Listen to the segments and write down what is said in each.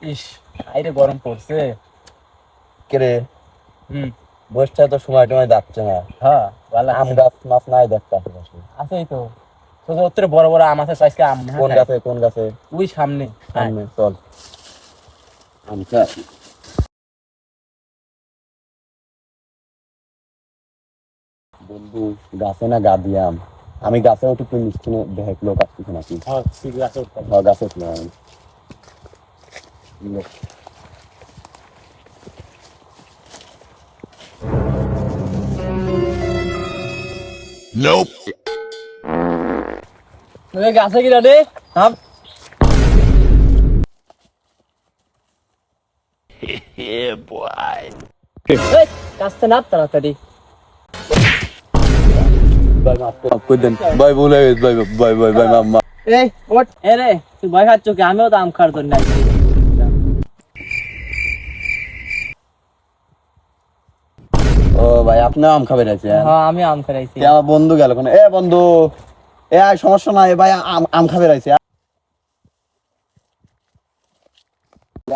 ইস, আইরে গরম পড়ছে। কে রে? হুম। বসটা তো সময় টময় যাচ্ছে না। হ্যাঁ, ভালো আম গাছ মাছ নাই দেখতে আশেপাশে। আছেই তো। তোদের ওত্তরে বড় বড় আম আছে, আজকে আম না কোন খাই। গাছে কোন গাছে? ওই সামনে। হ্যাঁ। সামনে চল। আম খা। বন্ধু গাছে না গা দিয়ে আম। আমি গাছে উঠে তুই মিষ্টি দেখলো কাটছিস নাকি? হ্যাঁ, ঠিক আছে উঠতাম। হ্যাঁ গাছে উঠলাম আমি। Nope. ওই গাছে কি রে? থাম। Yeah, boy. এই গাছতে নাপ তাড়াতাড়ি। ভাই মাফ করে দেন ভাই, ভুল হয়ে গেছে ভাই, ভাই ভাই ভাই মাম্মা। এই ওঠ। এ রে, তুই ভয় খাচ্ছ কি? আমিও তো আম খাওয়ার জন্য আইছি। ও ভাই আপনি আম খাবেন আছে? হ্যাঁ, আমি আম খাইছি। আমার বন্ধু গেল কোন? এ বন্ধু, এ আয়, সমস্যা নাই ভাই, আম আম খাবে রাইছে।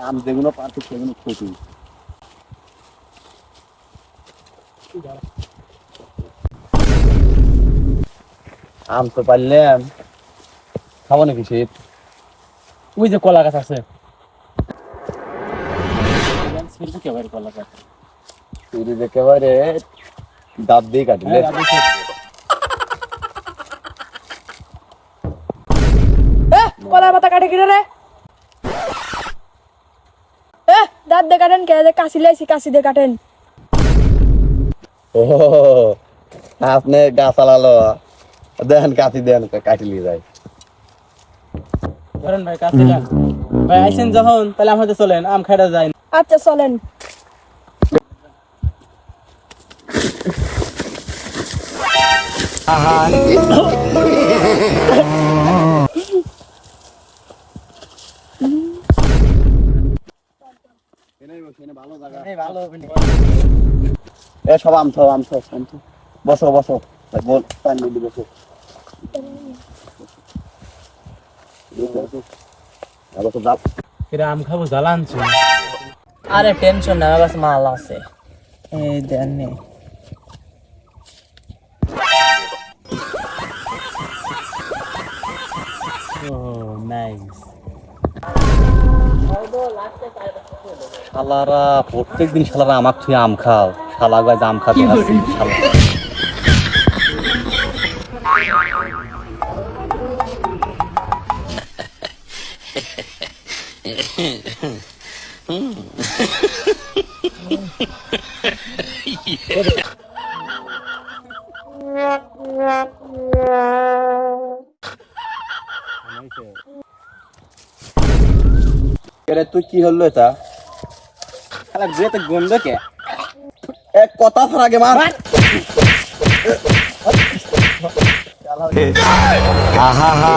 আম যেগুলো পারছে সেগুলো ক্ষতি। আম তো পারলাম, খাবো নাকি শীত? ওই যে কলা গাছ আছে। কলা গাছ। তুই একেবারে দাঁত দিয়ে কাটলে। কলার পাতা কাটে কিনে রে? দাঁত দিয়ে কাটেন কে? কাশি লাইছি, কাশি দিয়ে কাটেন। ও আপনি গাছ আলালো, দেখেন কাটি দেন, কাটি নিয়ে যায়। ধরেন ভাই, কাছে যান। ভাই আইছেন যখন, তাহলে আমাদের চলেন, আম খাইটা যাই। আচ্ছা চলেন। ভালো হবে না। এ সব আম খাও, আম খাও, আম খাও। বসো বসো, বল পানি দিয়ে বসো। বসো যাও। কিরে আম খাবো, জ্বালা আনছো? আরে টেনশন না, আমার কাছে মাল আছে। এই দেন নে। ও নাইস। শালারা প্রত্যেকদিন শালারা আমাকে তুই আম খাও, শালা গাছ আম খাতে আসছি শালা। তুই কি হলো এটা? শালা গুয়েতে গন্ধ কে? এক কথা ছাড়া গে মার। আহা হা